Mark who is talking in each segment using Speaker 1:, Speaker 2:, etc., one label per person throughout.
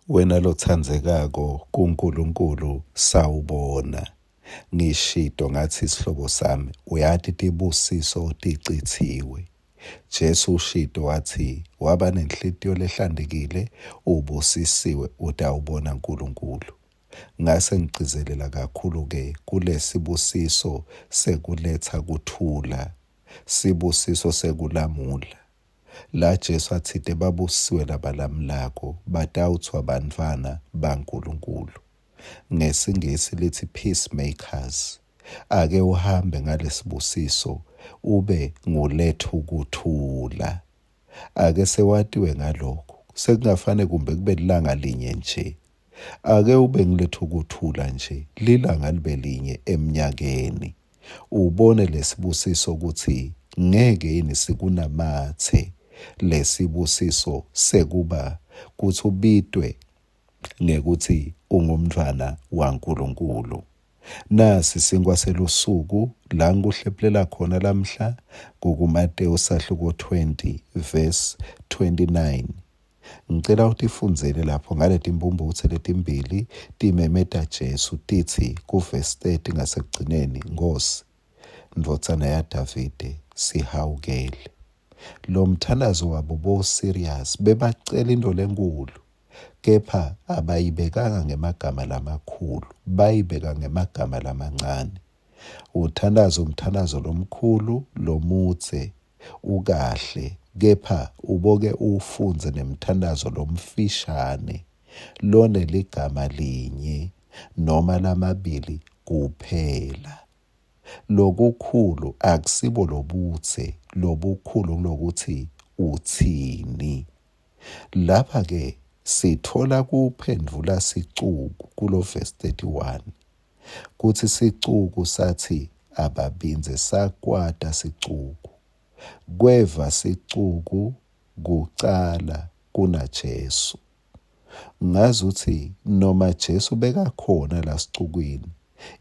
Speaker 1: Wena lothandzekako kuNkulunkulu sawubona. Ngishido ngathi isihlobo sami uyathi tibusiso ticithiwe. Jesu ushido wathi waba nenhlitiyo lehlanzekile ubusisiwe utawubona uNkulunkulu. Ngase ngigcizelela kakhulu kulesibusiso sekuletha kuthula. Sibusiso sekulamula. La Jesu athi babusisiwe labalamulako batawuthwa bantfwana baNkulunkulu. NgesiNgisi lithi peacemakers. Ake uhambe ngalesibusiso ube nguletha ukuthula. Ake sewatiwe ngalokho. Sekungafane kumbe kube lilanga linye nje. Ake ube nguletha ukuthula nje. Lilanga libe linye eminyakeni. Ubone lesibusiso ukuthi ngeke yini sikunamathe. Lesibusiso sekuba kuthi ubitwe ngekuthi ungumntwana waNkulunkulu. Nasi sinkwa selusuku la ngikuhlephelela khona lamhla kuMateyu sahluko 20 verse 29. Ngicela ukuthi ifundzele lapho ngaleti mbumbutho letimbili timemeta Jesu tithi kuverse 30 ngasekugcineni, Nkosi, Ndvodzana ya Davide, sihawukele. Lo mthandazo wabo bo serious bebacela into lenkulu, kepha abayibekanga ngemagama lamakhulu, bayibeka ngemagama lamancane. Umthandazo lomkhulu lomutse ukahle, kepha uboke ufunze nemthandazo lomfishane lone ligama linye noma lamabili kuphela. Lokukhulu akusibo lobutse, lobukhulu lokuthi uthini. Lapha sithola kuphendvula sicuku kulo verse 31. Kuthi sicuku sathi ababinze sakwata sicuku. Kweva sicuku kucala kuna Jesu. Ngazuthi noma Jesu bekakhona la sicukwini,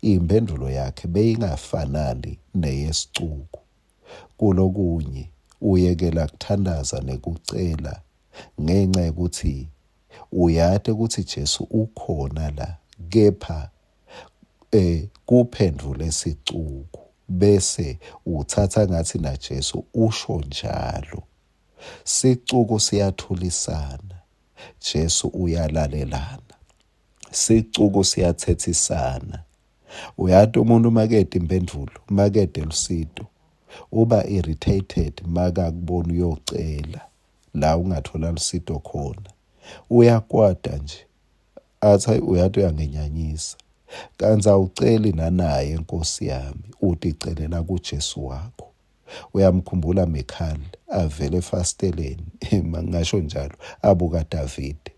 Speaker 1: impendulo yakhe beyingafanani neyesicuku. Kulokunye uyekela kuthandaza nekucela ngenxa yokuthi uyade ukuthi Jesu ukhona la, kepha kuphendvule sicuku bese uthatha ngathi na Jesu usho njalo. Sicuku siyathulisana, Jesu uyalalelana. Sicuku siyathethisana. Uyati umuntu makede impendulo, makede lusido, uba irritated makakubona uyocela la ungathola lusido khona. Uyakwata nje. Athi uyati uyangenyanyisa. Kanti awuceli nanaye Nkosi yami, uticelela kuJesu wakho. Uyamkhumbula Mikhali avele efasteleni, ngisho njalo, abuka Davide.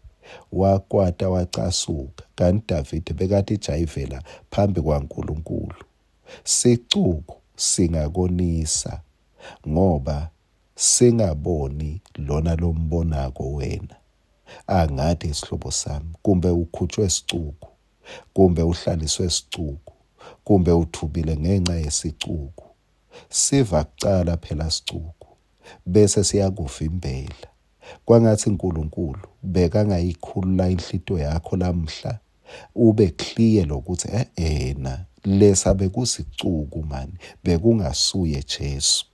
Speaker 1: Wakwata wacasuka, kanti Davide bekade ijayivela phambi kwaNkulunkulu. Sicuku singakonisa ngoba singaboni lona lombonako wena. Angathi isihlobo sami, kumbe ukhutshwe sicuku, kumbe uhlaliswe sicuku, kumbe uthubile ngenxa yesicuku. Siva kucala phela sicuku, bese siyakuvimbela. Kwangathi uNkulunkulu bekangayikhulula inhlito yakho lamhla, ube clear lokuthi lesabe kusicuku mani, bekungasuye Jesu.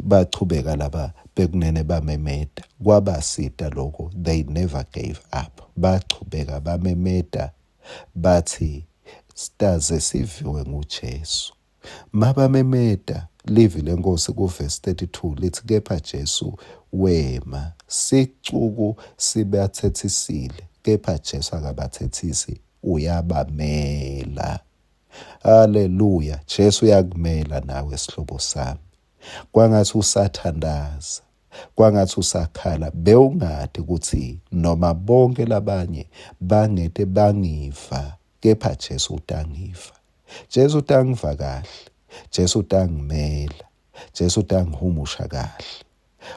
Speaker 1: Bachubeka laba bekunene bamemeta, kwabasida lokho, they never gave up. Bachubeka bamemeta bathi staze siviwe nguJesu. Mabamemeta livi lenkosi kuverse 32 lithi kepha Jesu wema. Sicuku sibathethisile, kepha Jesu akabathethisi, uyabamela. Haleluya. Jesu uyakumela nawe sihlobo sami. Kwangathi usathandaza, kwangathi usakhala, bewungathi ukuthi noma bonke labanye bangete bangiva, kepha Jesu utangiva. Jesu utangiva kahle, Jesu utangimela, Jesu utangihumusha kahle.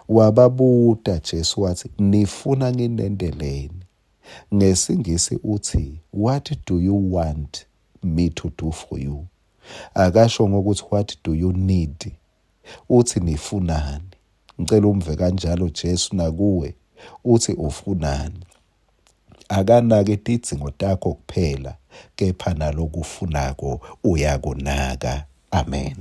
Speaker 1: Wababuta Jesu wathi nifuna nginendeleni. NgesiNgisi uthi, what do you want me to do for you? Akasho ngokuthi what do you need? Uthi nifunani. Ngicela umve kanjalo Jesu nakuwe, uthi ufunani. Akanake tidzingo takho kuphela, kepha nalokufunako uyakunaka. Amen.